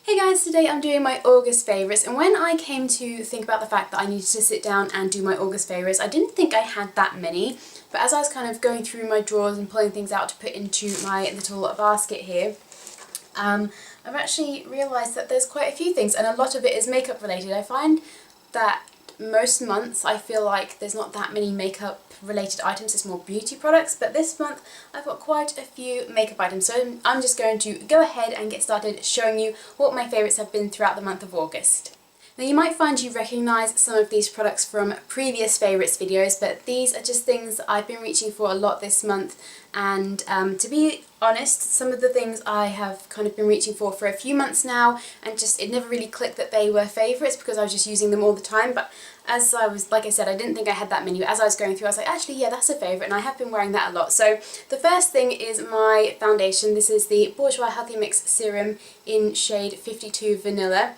Hey guys, today I'm doing my August favourites, and when I came to think about the fact that I needed to sit down and do my August favourites, I didn't think I had that many, but as I was kind of going through my drawers and pulling things out to put into my little basket here, I've actually realised that there's quite a few things, and a lot of it is makeup related. I find that most months I feel like there's not that many makeup related items, it's more beauty products, but this month I've got quite a few makeup items, so I'm just going to go ahead and get started showing you what my favourites have been throughout the month of August. Now you might find you recognise some of these products from previous favourites videos, but these are just things that I've been reaching for a lot this month, and to be honest, some of the things I have kind of been reaching for a few months now, and just it never really clicked that they were favourites because I was just using them all the time. But as I was, like I said, I didn't think I had that many, but as I was going through I was like, actually yeah, that's a favourite, and I have been wearing that a lot. So the first thing is my foundation. This is the Bourjois Healthy Mix Serum in shade 52 Vanilla.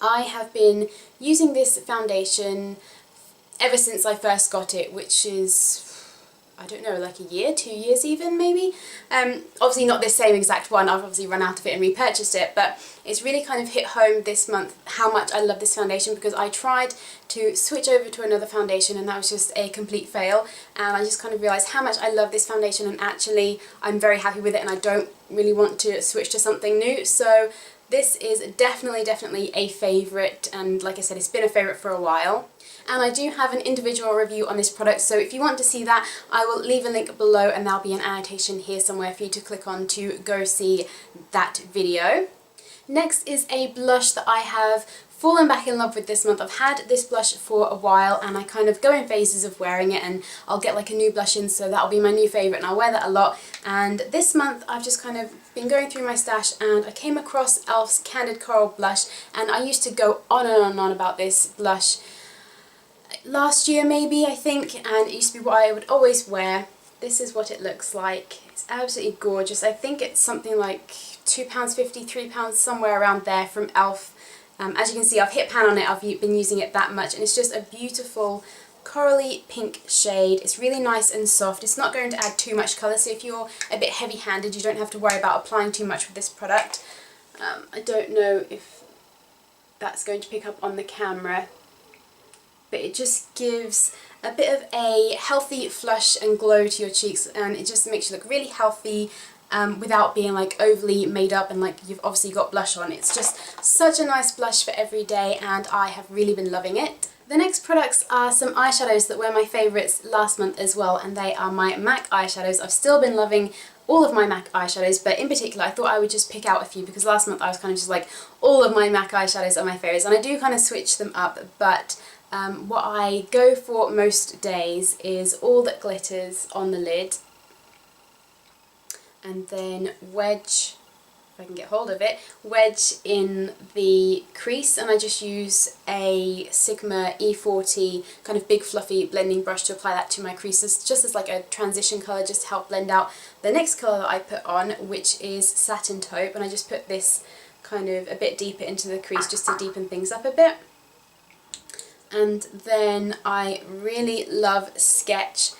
I have been using this foundation ever since I first got it, which is, I don't know, like a year, 2 years even maybe. Obviously not this same exact one, I've obviously run out of it and repurchased it, but it's really kind of hit home this month how much I love this foundation, because I tried to switch over to another foundation and that was just a complete fail, and I just kind of realised how much I love this foundation, and actually I'm very happy with it and I don't really want to switch to something new. So this is definitely a favourite, and like I said, it's been a favourite for a while. And I do have an individual review on this product, so if you want to see that, I will leave a link below and there'll be an annotation here somewhere for you to click on to go see that video. Next is a blush that I have fallen back in love with this month. I've had this blush for a while and I kind of go in phases of wearing it, and I'll get like a new blush in, so that'll be my new favourite and I'll wear that a lot. And this month I've just kind of been going through my stash and I came across e.l.f.'s Candid Coral blush, and I used to go on and on and on about this blush last year maybe, I think, and it used to be what I would always wear. This is what it looks like. It's absolutely gorgeous. I think it's something like £2.50, £3, somewhere around there, from e.l.f. As you can see, I've hit pan on it, I've been using it that much, and it's just a beautiful corally pink shade. It's really nice and soft. It's not going to add too much colour, so if you're a bit heavy-handed you don't have to worry about applying too much with this product. I don't know if that's going to pick up on the camera, but it just gives a bit of a healthy flush and glow to your cheeks, and it just makes you look really healthy without being like overly made up and like you've obviously got blush on. It's just such a nice blush for every day and I have really been loving it. The next products are some eyeshadows that were my favourites last month as well, and they are my MAC eyeshadows. I've still been loving all of my MAC eyeshadows, but in particular I thought I would just pick out a few because last month I was kind of just like, all of my MAC eyeshadows are my favourites, and I do kind of switch them up, but what I go for most days is All That Glitters on the lid, and then Wedge, if I can get hold of it, Wedge in the crease, and I just use a Sigma E40 kind of big fluffy blending brush to apply that to my creases, just as like a transition colour, just to help blend out the next colour that I put on, which is Satin Taupe, and I just put this kind of a bit deeper into the crease just to deepen things up a bit. And then I really love Sketch,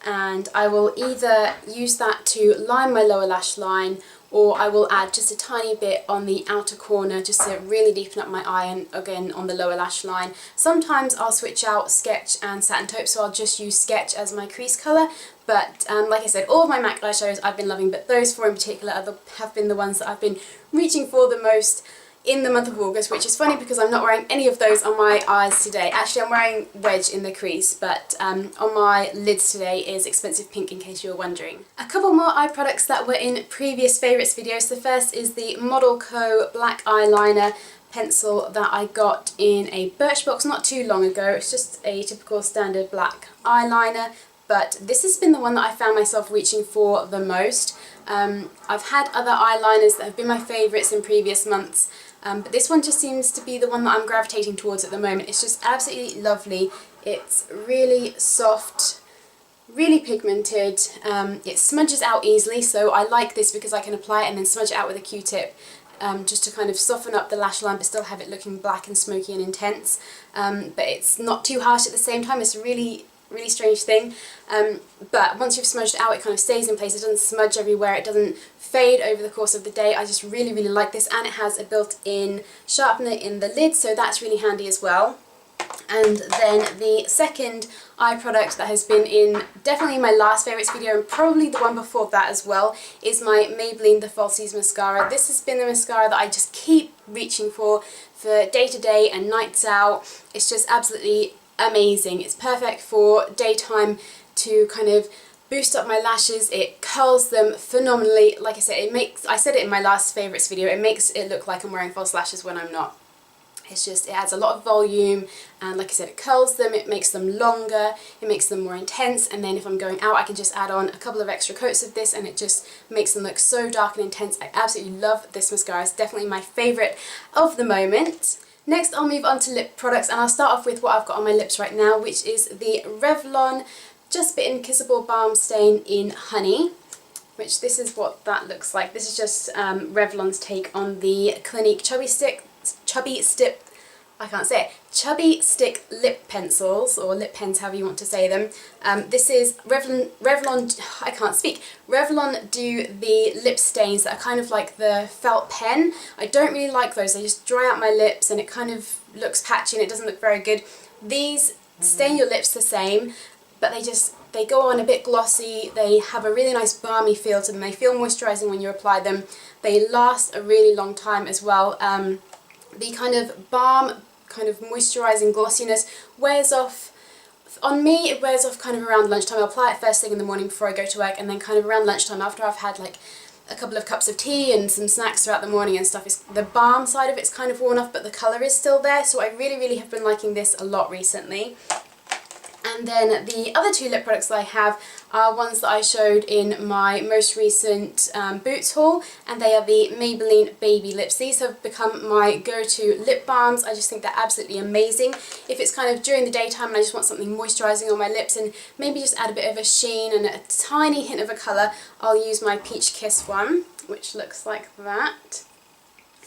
and I will either use that to line my lower lash line, or I will add just a tiny bit on the outer corner just to really deepen up my eye, and again on the lower lash line. Sometimes I'll switch out Sketch and Satin Taupe, so I'll just use Sketch as my crease colour. But like I said, all of my MAC eyeshadows I've been loving, but those four in particular have been the ones that I've been reaching for the most in the month of August, which is funny because I'm not wearing any of those on my eyes today. Actually, I'm wearing Wedge in the crease, but on my lids today is Expensive Pink, in case you were wondering. A couple more eye products that were in previous favourites videos. The first is the Model Co Black Eyeliner pencil that I got in a Birchbox not too long ago. It's just a typical standard black eyeliner, but this has been the one that I found myself reaching for the most. I've had other eyeliners that have been my favourites in previous months, but this one just seems to be the one that I'm gravitating towards at the moment. It's just absolutely lovely. It's really soft, really pigmented. It smudges out easily, so I like this because I can apply it and then smudge it out with a Q-tip, just to kind of soften up the lash line but still have it looking black and smoky and intense. But it's not too harsh at the same time. It's really really strange thing. But once you've smudged it out, it kind of stays in place. It doesn't smudge everywhere, it doesn't fade over the course of the day. I just really, really like this, and it has a built-in sharpener in the lid, so that's really handy as well. And then the second eye product that has been in definitely my last favourites video, and probably the one before that as well, is my Maybelline the Falsies mascara. This has been the mascara that I just keep reaching for day to day and nights out. It's just absolutely amazing. It's perfect for daytime to kind of boost up my lashes. It curls them phenomenally. Like I said, I said it in my last favourites video, it makes it look like I'm wearing false lashes when I'm not. It's just, it adds a lot of volume, and like I said, it curls them, it makes them longer, it makes them more intense, and then if I'm going out I can just add on a couple of extra coats of this and it just makes them look so dark and intense. I absolutely love this mascara. It's definitely my favourite of the moment. Next I'll move on to lip products, and I'll start off with what I've got on my lips right now, which is the Revlon Just Bitten Kissable Balm Stain in Honey, which this is what that looks like. This is just Revlon's take on the Clinique Chubby Stick lip pencils, or lip pens, however you want to say them. This is Revlon, I can't speak. Revlon do the lip stains that are kind of like the felt pen. I don't really like those. They just dry out my lips and it kind of looks patchy and it doesn't look very good. These stain your lips the same, but they go on a bit glossy. They have a really nice balmy feel to them. They feel moisturising when you apply them. They last a really long time as well. The kind of balm, kind of moisturising glossiness wears off. On me, it wears off kind of around lunchtime. I'll apply it first thing in the morning before I go to work, and then kind of around lunchtime after I've had like a couple of cups of tea and some snacks throughout the morning and stuff. The balm side of it's kind of worn off, but the colour is still there, so I really, really have been liking this a lot recently. And then the other two lip products that I have are ones that I showed in my most recent Boots haul, and they are the Maybelline Baby Lips. These have become my go-to lip balms. I just think they're absolutely amazing. If it's kind of during the daytime and I just want something moisturising on my lips and maybe just add a bit of a sheen and a tiny hint of a colour, I'll use my Peach Kiss one, which looks like that.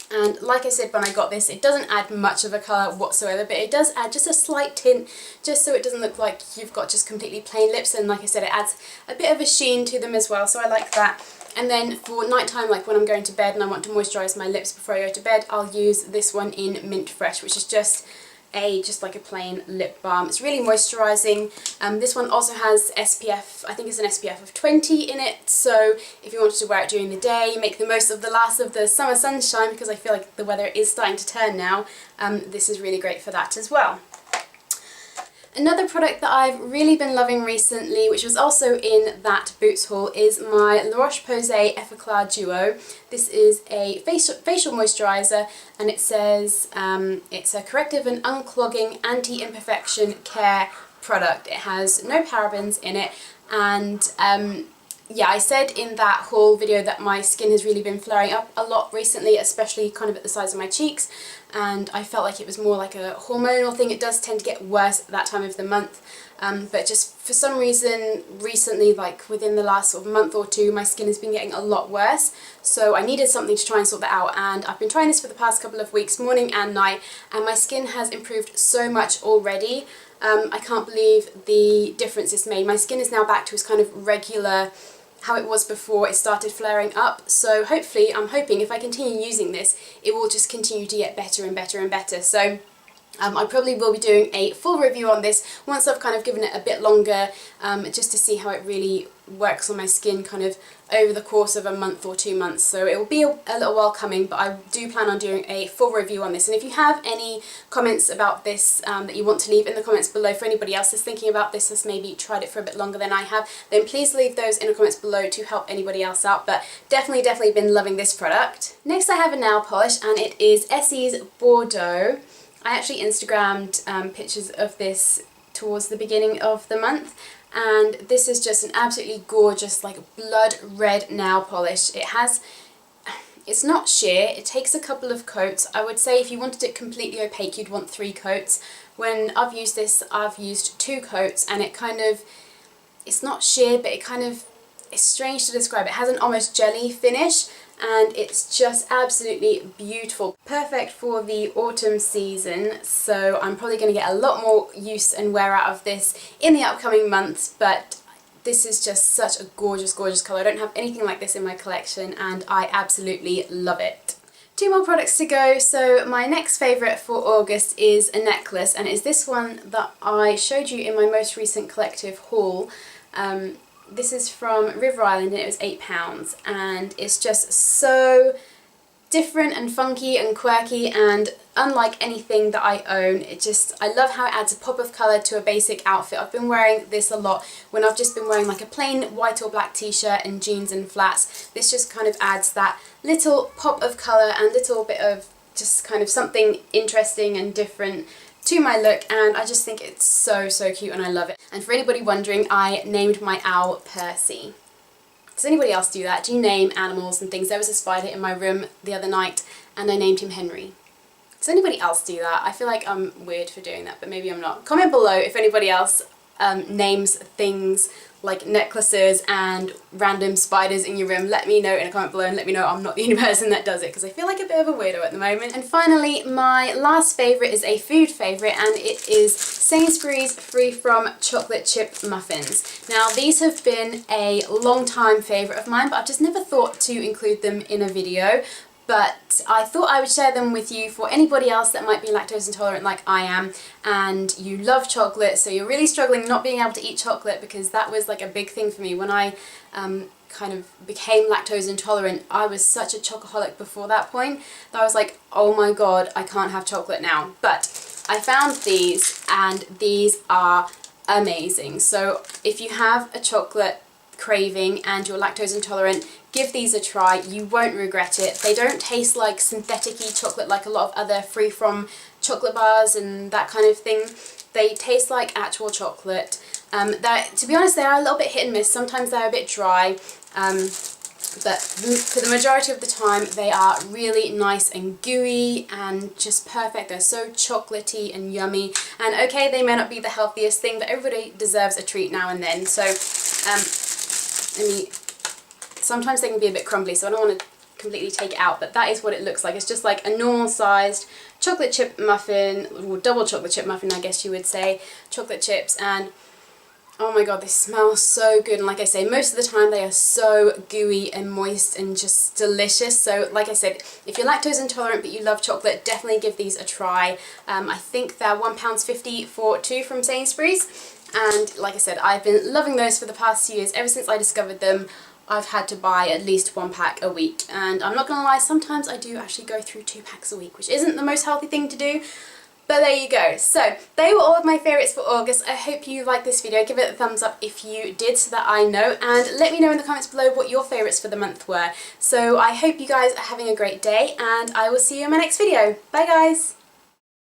And like I said when I got this, it doesn't add much of a colour whatsoever, but it does add just a slight tint, just so it doesn't look like you've got just completely plain lips, and like I said, it adds a bit of a sheen to them as well, so I like that. And then for nighttime, like when I'm going to bed and I want to moisturise my lips before I go to bed, I'll use this one in Mint Fresh, which is just like a plain lip balm. It's really moisturising. This one also has SPF, I think it's an SPF of 20 in it, so if you wanted to wear it during the day, make the most of the last of the summer sunshine, because I feel like the weather is starting to turn now, this is really great for that as well. Another product that I've really been loving recently, which was also in that Boots haul, is my La Roche-Posay Effaclar Duo. This is a facial moisturiser, and it says it's a corrective and unclogging anti-imperfection care product. It has no parabens in it, and yeah, I said in that haul video that my skin has really been flaring up a lot recently, especially kind of at the sides of my cheeks, and I felt like it was more like a hormonal thing. It does tend to get worse at that time of the month, but just for some reason recently, like within the last sort of month or two, my skin has been getting a lot worse, so I needed something to try and sort that out, and I've been trying this for the past couple of weeks, morning and night, and my skin has improved so much already. I can't believe the difference it's made. My skin is now back to its kind of regular, how it was before it started flaring up, so hopefully, I'm hoping if I continue using this, it will just continue to get better and better and better. So I probably will be doing a full review on this once I've kind of given it a bit longer, just to see how it really works on my skin kind of over the course of a month or 2 months. So it will be a little while coming, but I do plan on doing a full review on this. And if you have any comments about this that you want to leave in the comments below for anybody else that's thinking about this, has maybe tried it for a bit longer than I have, then please leave those in the comments below to help anybody else out. But definitely been loving this product. Next I have a nail polish, and it is Essie's Bordeaux. I actually Instagrammed pictures of this towards the beginning of the month, and this is just an absolutely gorgeous, like, blood red nail polish. It's not sheer, it takes a couple of coats. I would say if you wanted it completely opaque, you'd want 3 coats. When I've used this, I've used 2 coats, and it's not sheer, but it's strange to describe. It has an almost jelly finish, and it's just absolutely beautiful. Perfect for the autumn season, so I'm probably going to get a lot more use and wear out of this in the upcoming months, but this is just such a gorgeous, gorgeous colour. I don't have anything like this in my collection and I absolutely love it. 2 more products to go. So my next favourite for August is a necklace, and it's this one that I showed you in my most recent collective haul. This is from River Island and it was £8, and it's just so different and funky and quirky and unlike anything that I own. I love how it adds a pop of colour to a basic outfit. I've been wearing this a lot when I've just been wearing like a plain white or black t-shirt and jeans and flats. This just kind of adds that little pop of colour and little bit of just kind of something interesting and different to my look, and I just think it's so, so cute and I love it. And for anybody wondering, I named my owl Percy. Does anybody else do that? Do you name animals and things? There was a spider in my room the other night and I named him Henry. Does anybody else do that? I feel like I'm weird for doing that, but maybe I'm not. Comment below if anybody else names things like necklaces and random spiders in your room. Let me know in a comment below and let me know I'm not the only person that does it, because I feel like a bit of a weirdo at the moment. And finally, my last favourite is a food favourite, and it is Sainsburys Free From Chocolate Chip Muffins. Now these have been a long time favourite of mine, but I've just never thought to include them in a video. But I thought I would share them with you for anybody else that might be lactose intolerant like I am, and you love chocolate, so you're really struggling not being able to eat chocolate, because that was like a big thing for me when I kind of became lactose intolerant. I was such a chocoholic before that point that I was like, oh my god, I can't have chocolate now. But I found these and these are amazing. So if you have a chocolate craving and you're lactose intolerant, give these a try. You won't regret it. They don't taste like synthetic-y chocolate like a lot of other free from chocolate bars and that kind of thing. They taste like actual chocolate. To be honest, they are a little bit hit and miss. Sometimes they're a bit dry, but for the majority of the time they are really nice and gooey and just perfect. They're so chocolatey and yummy, and okay, they may not be the healthiest thing, but everybody deserves a treat now and then. So sometimes they can be a bit crumbly, so I don't want to completely take it out, but that is what it looks like. It's just like a normal sized chocolate chip muffin, or double chocolate chip muffin I guess you would say, chocolate chips, and oh my god, they smell so good. And like I say, most of the time they are so gooey and moist and just delicious. So like I said, if you're lactose intolerant but you love chocolate, definitely give these a try. I think they're £1.50 for 2 from Sainsburys. And like I said, I've been loving those for the past few years. Ever since I discovered them, I've had to buy at least 1 pack a week. And I'm not going to lie, sometimes I do actually go through 2 packs a week, which isn't the most healthy thing to do. But there you go. So they were all of my favourites for August. I hope you liked this video. Give it a thumbs up if you did, so that I know. And let me know in the comments below what your favourites for the month were. So I hope you guys are having a great day, and I will see you in my next video. Bye guys!